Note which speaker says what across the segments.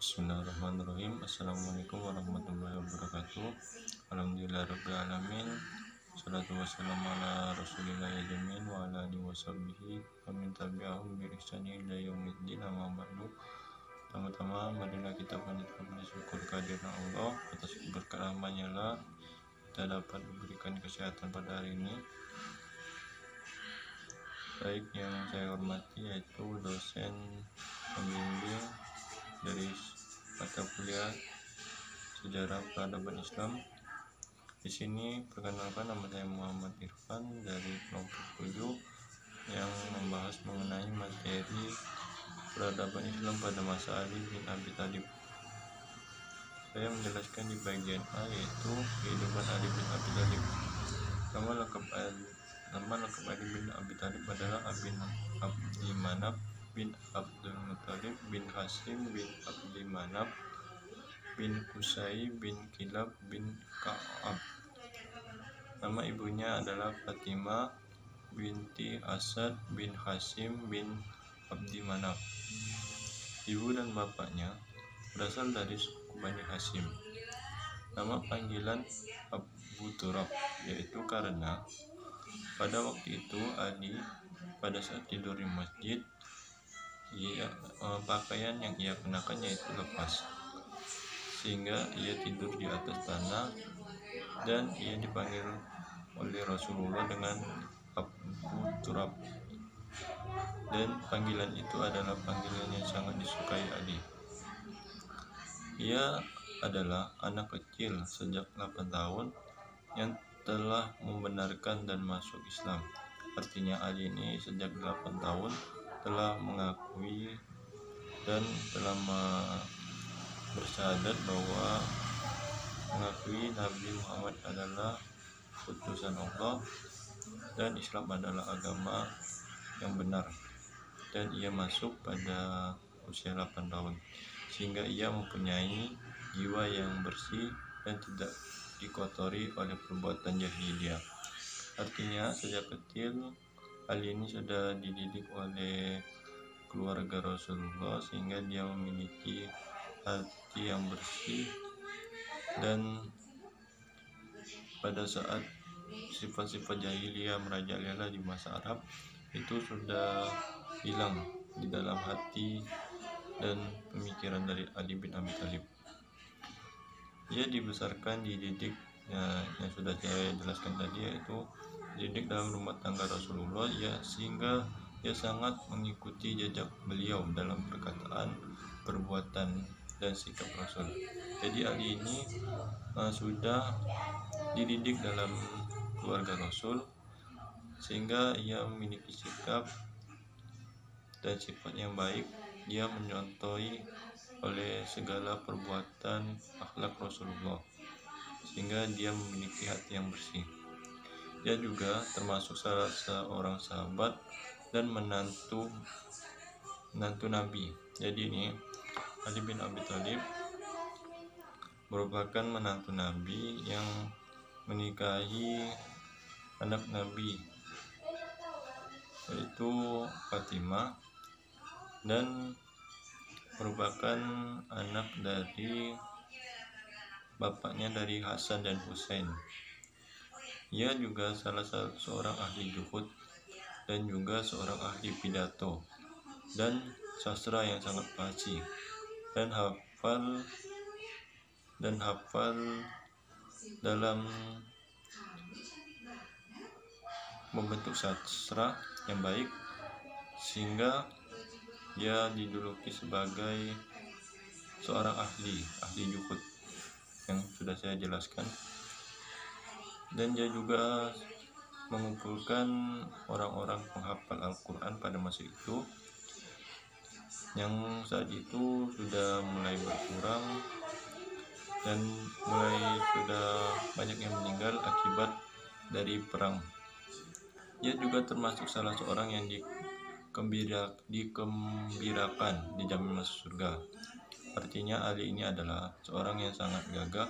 Speaker 1: Bismillahirrahmanirrahim. Assalamualaikum warahmatullahi wabarakatuh. Alhamdulillahirrabbilalamin. Salatu wassalamu ala rasulillah yajamin wa ala alihi washabihi wa min tabi'ahum bi ihsani ila yaumiddin, amma ba'du. Pertama-tama marilah kita panjatkan syukur kehadiran Allah atas keberkahannya lah kita dapat diberikan kesehatan pada hari ini. Baik, yang saya hormati yaitu dosen pembimbing dari mata kuliah Sejarah Peradaban Islam. Di sini perkenalkan, nama saya Muhammad Irfan dari kelompok 7 yang membahas mengenai materi peradaban Islam pada masa Ali bin Abi Thalib. Saya menjelaskan di bagian A, yaitu kehidupan Ali bin Abi Thalib. Nama lengkap Ali bin Abi Thalib adalah bin Abdi Manaf bin Abdul Muthalib bin Hasim bin Abdi Manaf bin Qusay bin Kilab bin Ka'ab. Nama ibunya adalah Fatimah binti Asad bin Hasim bin Abdi Manaf. Ibu dan bapaknya berasal dari suku Bani Hasim. Nama panggilan Abu Turab, yaitu karena pada waktu itu Ali pada saat tidur di masjid, pakaian yang ia kenakan yaitu lepas, sehingga ia tidur di atas tanah dan ia dipanggil oleh Rasulullah dengan Abu Turab, dan panggilan itu adalah panggilan yang sangat disukai Ali. Ia adalah anak kecil sejak 8 tahun yang telah membenarkan dan masuk Islam. Artinya Ali ini sejak 8 tahun telah mengakui dan telah bersyahadat bahwa mengakui Nabi Muhammad adalah utusan Allah dan Islam adalah agama yang benar, dan ia masuk pada usia 8 tahun sehingga ia mempunyai jiwa yang bersih dan tidak dikotori oleh perbuatan jahiliyah. Artinya sejak kecil Ali ini sudah dididik oleh keluarga Rasulullah sehingga dia memiliki hati yang bersih, dan pada saat sifat-sifat jahiliyah merajalela di masa Arab itu sudah hilang di dalam hati dan pemikiran dari Ali bin Abi Thalib. Ia dibesarkan, dididik yang sudah saya jelaskan tadi, yaitu dididik dalam rumah tangga Rasulullah, sehingga ia sangat mengikuti jejak beliau dalam perkataan, perbuatan, dan sikap Rasul. Jadi Ali ini sudah dididik dalam keluarga Rasul sehingga ia memiliki sikap dan sifat yang baik. Dia menyontohi oleh segala perbuatan akhlak Rasulullah sehingga dia memiliki hati yang bersih. Dia juga termasuk salah seorang sahabat dan menantu Nabi. Jadi ini Ali bin Abi Thalib merupakan menantu Nabi yang menikahi anak Nabi, yaitu Fatimah, dan merupakan anak dari bapaknya dari Hasan dan Husain. Ia juga salah satu seorang ahli juhud dan juga seorang ahli pidato dan sastra yang sangat fasih, dan hafal dalam membentuk sastra yang baik, sehingga dia dijuluki sebagai seorang ahli juhud yang sudah saya jelaskan. Dan dia juga mengumpulkan orang-orang penghafal Al-Quran pada masa itu, yang saat itu sudah mulai berkurang dan sudah banyak yang meninggal akibat dari perang. Ia juga termasuk salah seorang yang dikembirakan dijamin masuk surga. Artinya Ali ini adalah seorang yang sangat gagah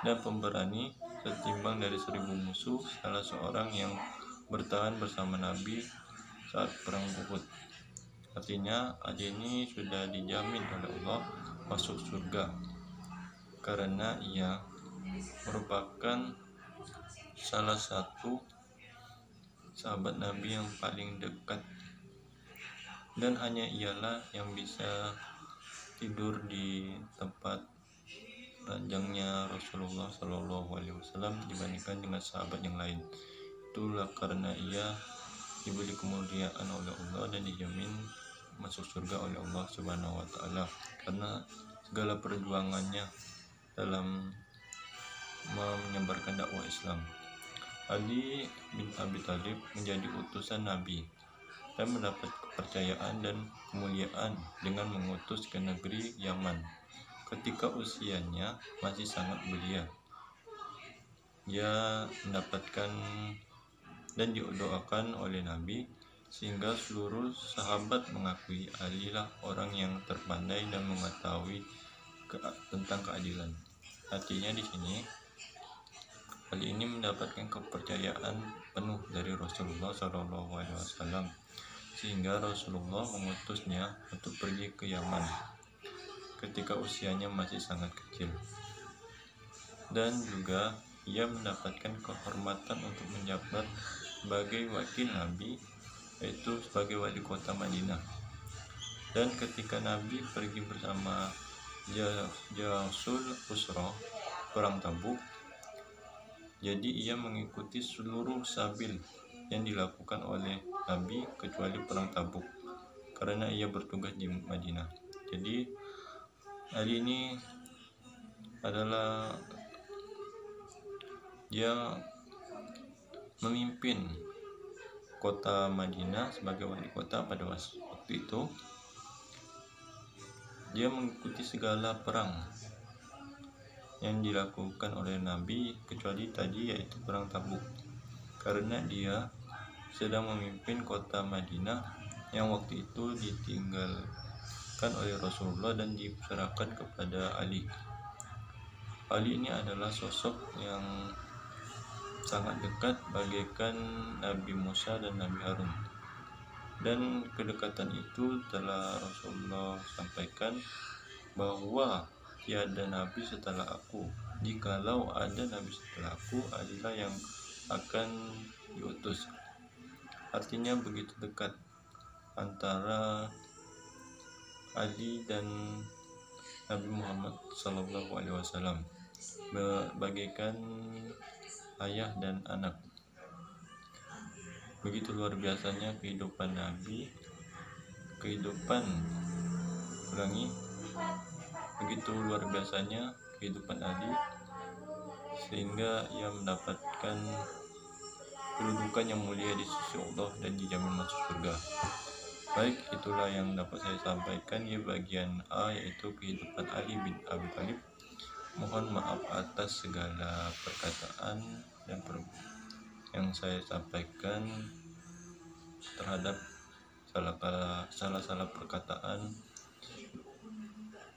Speaker 1: dan pemberani, setimbang dari 1000 musuh, salah seorang yang bertahan bersama Nabi saat perang Uhud. Artinya Ali ini sudah dijamin oleh Allah masuk surga karena ia merupakan salah satu sahabat Nabi yang paling dekat, dan hanya ialah yang bisa tidur di tempat ranjangnya Rasulullah Shallallahu Alaihi Wasallam dibandingkan dengan sahabat yang lain. Itulah karena ia diberi kemuliaan oleh Allah dan dijamin masuk surga oleh Allah Subhanahu Wa Taala karena segala perjuangannya dalam menyebarkan dakwah Islam. Ali bin Abi Thalib menjadi utusan Nabi dan mendapat kepercayaan dan kemuliaan dengan mengutus ke negeri Yaman ketika usianya masih sangat belia. Ia mendapatkan dan didoakan oleh Nabi sehingga seluruh sahabat mengakui Ali lah orang yang terpandai dan mengetahui tentang keadilan. Artinya di sini Ali ini mendapatkan kepercayaan penuh dari Rasulullah SAW sehingga Rasulullah mengutusnya untuk pergi ke Yaman ketika usianya masih sangat kecil, dan juga ia mendapatkan kehormatan untuk menjabat sebagai wakil Nabi, yaitu sebagai wali kota Madinah. Dan ketika Nabi pergi bersama Jasul Usra perang Tabuk, jadi ia mengikuti seluruh sabil yang dilakukan oleh Nabi kecuali perang Tabuk karena ia bertugas di Madinah. Jadi Ali ini adalah dia memimpin kota Madinah sebagai wali kota pada waktu itu. Dia mengikuti segala perang yang dilakukan oleh Nabi kecuali tadi yaitu perang Tabuk karena dia sedang memimpin kota Madinah yang waktu itu ditinggalkan oleh Rasulullah dan diserahkan kepada Ali. Ali ini adalah sosok yang sangat dekat bagaikan Nabi Musa dan Nabi Harun, dan kedekatan itu telah Rasulullah sampaikan bahwa tiada nabi setelah aku, jikalau ada nabi setelah aku adalah yang akan diutus. Artinya begitu dekat antara Ali dan Nabi Muhammad SAW, bagaikan ayah dan anak. Begitu luar biasanya kehidupan Nabi, begitu luar biasanya kehidupan Ali sehingga ia mendapatkan kedudukan yang mulia di sisi Allah dan dijamin masuk surga. Baik, itulah yang dapat saya sampaikan di bagian A, yaitu kehidupan Ali bin Abi Thalib. Mohon maaf atas segala perkataan dan yang saya sampaikan terhadap salah perkataan,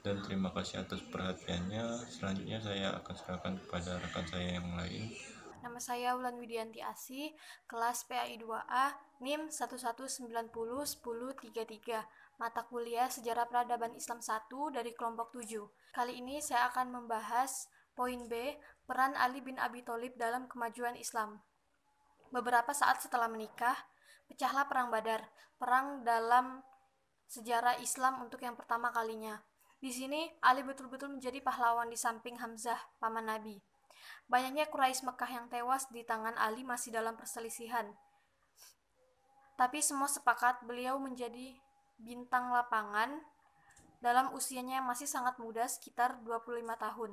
Speaker 1: dan terima kasih atas perhatiannya. Selanjutnya saya akan serahkan kepada rekan saya yang lain.
Speaker 2: Nama saya Wulan Widianti Asih, kelas PAI 2A, NIM 11901033, mata kuliah Sejarah Peradaban Islam 1 dari kelompok 7. Kali ini saya akan membahas poin B, peran Ali bin Abi Thalib dalam kemajuan Islam. Beberapa saat setelah menikah, pecahlah Perang Badar, perang dalam sejarah Islam untuk yang pertama kalinya. Di sini, Ali betul-betul menjadi pahlawan di samping Hamzah, paman Nabi. Banyaknya Quraisy Mekah yang tewas di tangan Ali masih dalam perselisihan. Tapi semua sepakat beliau menjadi bintang lapangan dalam usianya yang masih sangat muda, sekitar 25 tahun.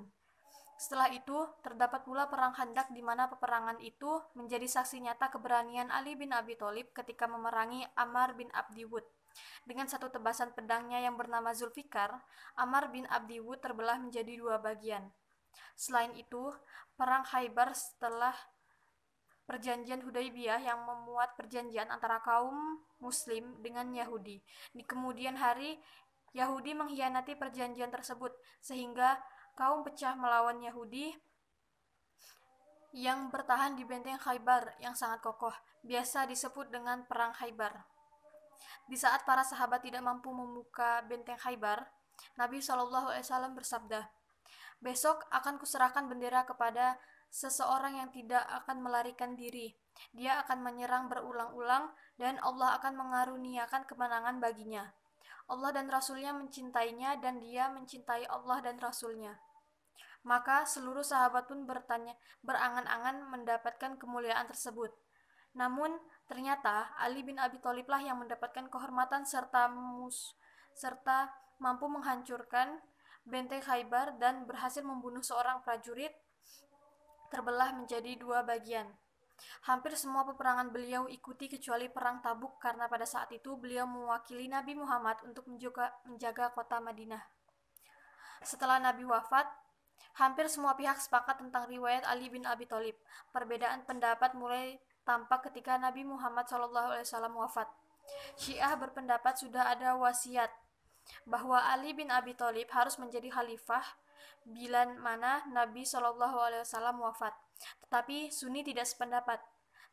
Speaker 2: Setelah itu, terdapat pula Perang Khandaq di mana peperangan itu menjadi saksi nyata keberanian Ali bin Abi Thalib ketika memerangi Ammar bin Abdi Wud. Dengan satu tebasan pedangnya yang bernama Zulfikar, Ammar bin Abdi Wud terbelah menjadi 2 bagian. Selain itu, Perang Khaybar setelah Perjanjian Hudaybiyah yang memuat perjanjian antara kaum Muslim dengan Yahudi. Di kemudian hari, Yahudi mengkhianati perjanjian tersebut, sehingga kaum pecah melawan Yahudi yang bertahan di benteng Khaybar yang sangat kokoh, biasa disebut dengan Perang Khaybar. Di saat para sahabat tidak mampu membuka benteng Khaybar, Nabi SAW bersabda, "Besok akan kuserahkan bendera kepada seseorang yang tidak akan melarikan diri. Dia akan menyerang berulang-ulang dan Allah akan mengaruniakan kemenangan baginya. Allah dan Rasulnya mencintainya dan dia mencintai Allah dan Rasulnya." Maka seluruh sahabat pun berangan-angan mendapatkan kemuliaan tersebut. Namun, ternyata Ali bin Abi Thalib lah yang mendapatkan kehormatan serta mampu menghancurkan benteng Khaybar dan berhasil membunuh seorang prajurit terbelah menjadi 2 bagian. Hampir semua peperangan beliau ikuti kecuali perang Tabuk karena pada saat itu beliau mewakili Nabi Muhammad untuk menjaga kota Madinah. Setelah Nabi wafat, hampir semua pihak sepakat tentang riwayat Ali bin Abi Thalib. Perbedaan pendapat mulai tampak ketika Nabi Muhammad SAW wafat. Syiah berpendapat sudah ada wasiat bahwa Ali bin Abi Thalib harus menjadi khalifah bila mana Nabi SAW wafat. Tetapi Sunni tidak sependapat.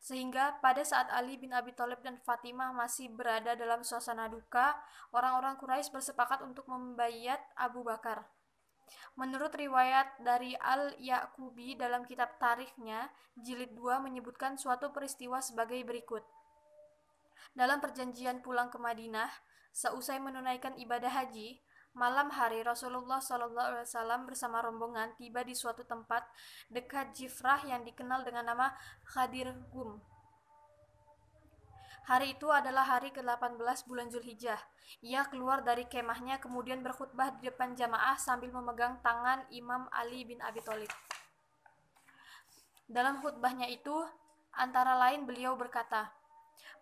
Speaker 2: Sehingga pada saat Ali bin Abi Thalib dan Fatimah masih berada dalam suasana duka, orang-orang Quraisy bersepakat untuk membayat Abu Bakar. Menurut riwayat dari Al-Yaqubi dalam kitab tarikhnya, jilid 2 menyebutkan suatu peristiwa sebagai berikut. Dalam perjanjian pulang ke Madinah, seusai menunaikan ibadah haji, malam hari Rasulullah SAW bersama rombongan tiba di suatu tempat dekat Jifrah yang dikenal dengan nama Ghadir Qum. Hari itu adalah hari ke-18 bulan Zulhijjah. Ia keluar dari kemahnya kemudian berkhutbah di depan jamaah sambil memegang tangan Imam Ali bin Abi Thalib. Dalam khutbahnya itu, antara lain beliau berkata,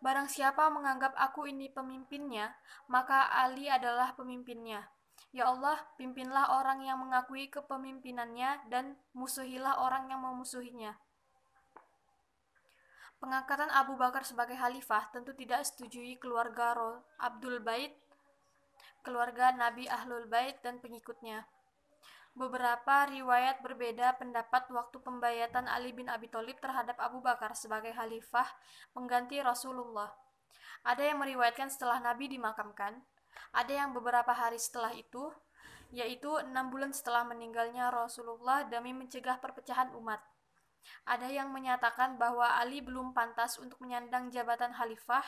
Speaker 2: "Barang siapa menganggap aku ini pemimpinnya, maka Ali adalah pemimpinnya. Ya Allah, pimpinlah orang yang mengakui kepemimpinannya dan musuhilah orang yang memusuhinya." Pengangkatan Abu Bakar sebagai khalifah tentu tidak disetujui keluarga Abdul Bait, keluarga Nabi Ahlul Bait dan pengikutnya. Beberapa riwayat berbeda pendapat waktu pembayatan Ali bin Abi Thalib terhadap Abu Bakar sebagai khalifah pengganti Rasulullah. Ada yang meriwayatkan setelah Nabi dimakamkan, ada yang beberapa hari setelah itu, yaitu 6 bulan setelah meninggalnya Rasulullah demi mencegah perpecahan umat. Ada yang menyatakan bahwa Ali belum pantas untuk menyandang jabatan khalifah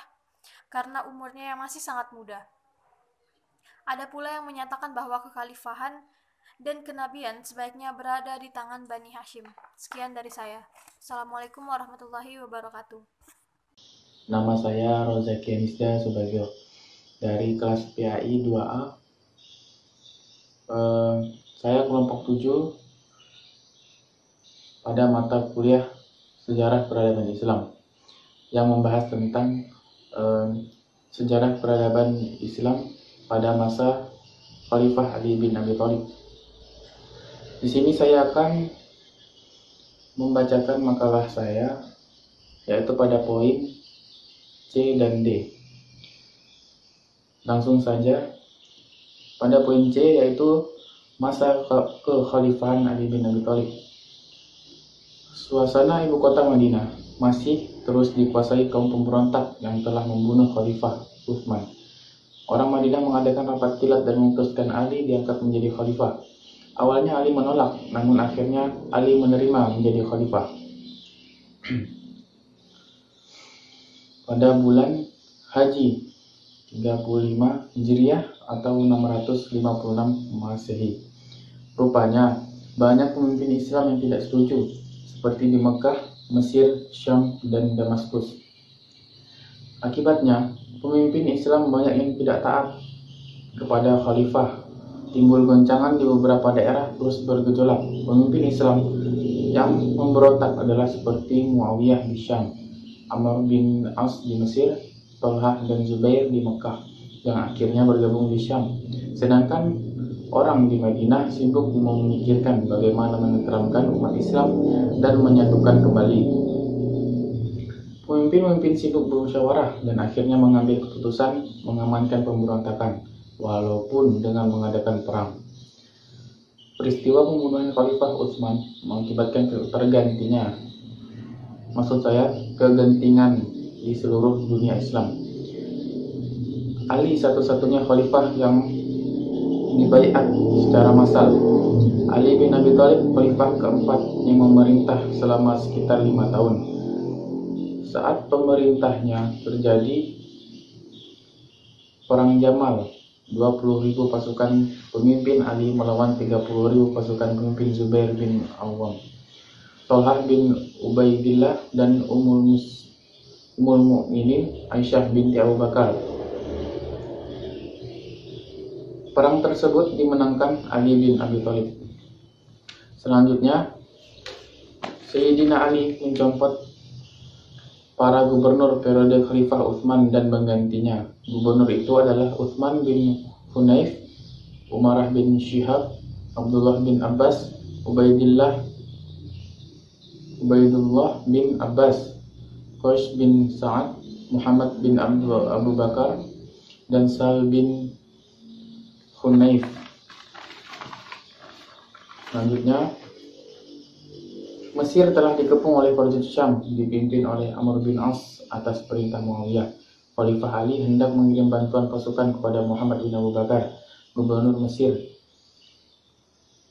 Speaker 2: karena umurnya yang masih sangat muda. Ada pula yang menyatakan bahwa kekhalifahan dan kenabian sebaiknya berada di tangan Bani Hashim. Sekian dari saya. Assalamualaikum warahmatullahi wabarakatuh.
Speaker 3: Nama saya Rozaki Anisda Subagio dari kelas PAI 2A. Saya kelompok 7 pada mata kuliah Sejarah Peradaban Islam yang membahas tentang sejarah peradaban Islam pada masa Khalifah Ali bin Abi Thalib. Di sini saya akan membacakan makalah saya, yaitu pada poin C dan D. Langsung saja pada poin C, yaitu masa kekhalifahan Ali bin Abi Thalib. Suasana ibu kota Madinah masih terus dikuasai kaum pemberontak yang telah membunuh Khalifah Utsman. Orang Madinah mengadakan rapat kilat dan memutuskan Ali diangkat menjadi khalifah. Awalnya Ali menolak, namun akhirnya Ali menerima menjadi khalifah. Pada bulan Haji 35 Hijriah atau 656 Masehi. Rupanya banyak pemimpin Islam yang tidak setuju, seperti di Mekah, Mesir, Syam, dan Damaskus. Akibatnya, pemimpin Islam banyak yang tidak taat kepada khalifah. Timbul goncangan di beberapa daerah terus bergejolak. Pemimpin Islam yang memberontak adalah seperti Muawiyah di Syam, Amr bin As di Mesir, Tolhah dan Zubair di Mekah, yang akhirnya bergabung di Syam. Sedangkan orang di Madinah sibuk memikirkan bagaimana menenteramkan umat Islam dan menyatukan kembali. Pemimpin-pemimpin sibuk bermusyawarah dan akhirnya mengambil keputusan mengamankan pemberontakan, walaupun dengan mengadakan perang. Peristiwa pembunuhan Khalifah Utsman mengakibatkan kegentingan di seluruh dunia Islam. Ali satu-satunya khalifah yang dibaiat secara massal. Ali bin Abi Thalib khalifah keempat yang memerintah selama sekitar 5 tahun. Saat pemerintahnya terjadi Perang Jamal, 20.000 pasukan pemimpin Ali melawan 30.000 pasukan pemimpin Zubair bin Awam, Thalhah bin Ubaidillah, dan Ummul Mukminin Aisyah binti Abu Bakar. Perang tersebut dimenangkan Ali bin Abi Thalib. Selanjutnya, Sayyidina Ali mencopot para gubernur periode Khalifah Utsman dan menggantinya. Gubernur itu adalah Utsman bin Hunayf, Umarah bin Syihab, Abdullah bin Abbas, Ubaidullah bin Abbas, Qais bin Sa'ad, Muhammad bin Abu Bakar, dan Sal bin Hunayf. Selanjutnya, Mesir telah dikepung oleh prajurit Syam dipimpin oleh Amr bin As atas perintah Muawiyah. Khalifah Ali hendak mengirim bantuan pasukan kepada Muhammad bin Abu Bakar, gubernur Mesir.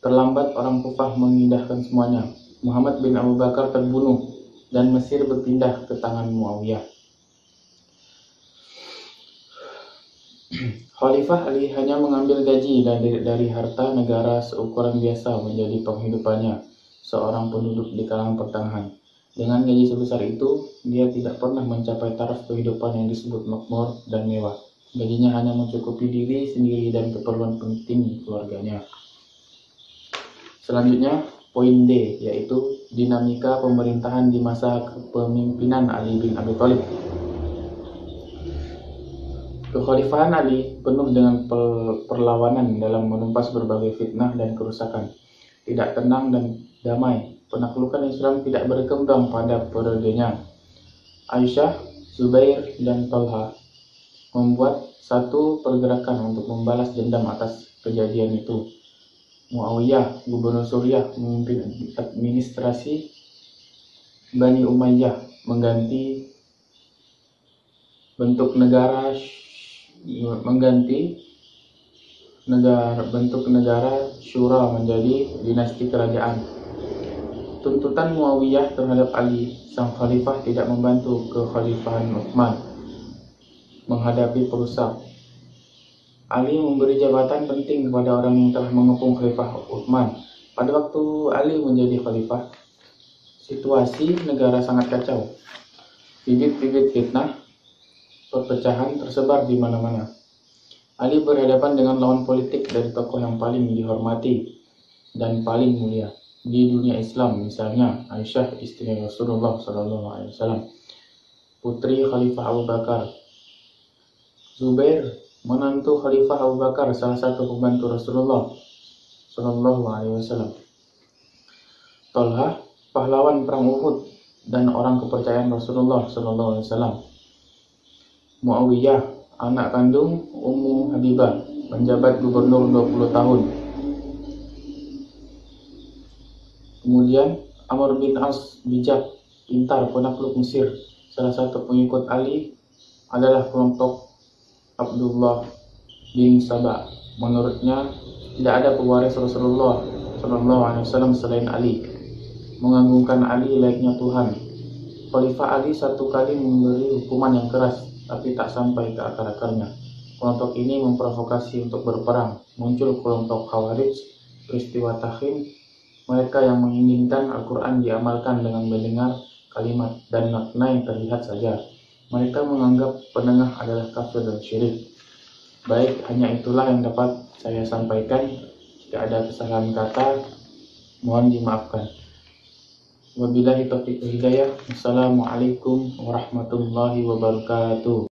Speaker 3: Terlambat orang Kufah mengindahkan semuanya. Muhammad bin Abu Bakar terbunuh dan Mesir berpindah ke tangan Muawiyah. Khalifah Ali hanya mengambil gaji dari harta negara seukuran biasa menjadi penghidupannya seorang penduduk di kalangan pertengahan. Dengan gaji sebesar itu, dia tidak pernah mencapai taraf kehidupan yang disebut makmur dan mewah. Gajinya hanya mencukupi diri sendiri dan keperluan penting keluarganya. Selanjutnya, poin D, yaitu dinamika pemerintahan di masa kepemimpinan Ali bin Abi Thalib. Kekhalifahan Ali penuh dengan perlawanan dalam menumpas berbagai fitnah dan kerusakan. Tidak tenang dan damai, penaklukan Islam tidak berkembang pada periodenya. Aisyah, Zubair, dan Thalhah membuat satu pergerakan untuk membalas dendam atas kejadian itu. Muawiyah, gubernur Suriah, memimpin administrasi Bani Umayyah, mengganti bentuk negara Syura menjadi dinasti kerajaan. Tuntutan Muawiyah terhadap Ali, sang khalifah, tidak membantu kekhalifahan Utsman menghadapi perusak. Ali memberi jabatan penting kepada orang yang telah mengepung Khalifah Utsman. Pada waktu Ali menjadi khalifah, situasi negara sangat kacau. Bibit-bibit fitnah, perpecahan tersebar di mana-mana. Ali berhadapan dengan lawan politik dari tokoh yang paling dihormati dan paling mulia di dunia Islam, misalnya Aisyah, istri Rasulullah SAW, putri Khalifah Abu Bakar; Zubair, menantu Khalifah Abu Bakar, salah satu pembantu Rasulullah SAW; Thalhah, pahlawan perang Uhud dan orang kepercayaan Rasulullah SAW; Muawiyah, anak kandung Ummu Habibah, menjabat gubernur 20 tahun. Kemudian Amr bin As, bijak, pintar, penakluk Mesir. Salah satu pengikut Ali adalah kelompok Abdullah bin Sabah. Menurutnya tidak ada pewaris Rasulullah SAW selain Ali. Mengagungkan Ali layaknya Tuhan. Khalifah Ali satu kali memberi hukuman yang keras, tapi tak sampai ke akar-akarnya. Kelompok ini memprovokasi untuk berperang. Muncul kelompok Khawarij, peristiwa Takhim. Mereka yang menginginkan Al-Quran diamalkan dengan mendengar kalimat dan makna yang terlihat saja. Mereka menganggap penengah adalah kafir dan syirik. Baik, hanya itulah yang dapat saya sampaikan. Jika ada kesalahan kata, mohon dimaafkan. Wabillahi taufiq wal hidayah. Wassalamualaikum warahmatullahi wabarakatuh.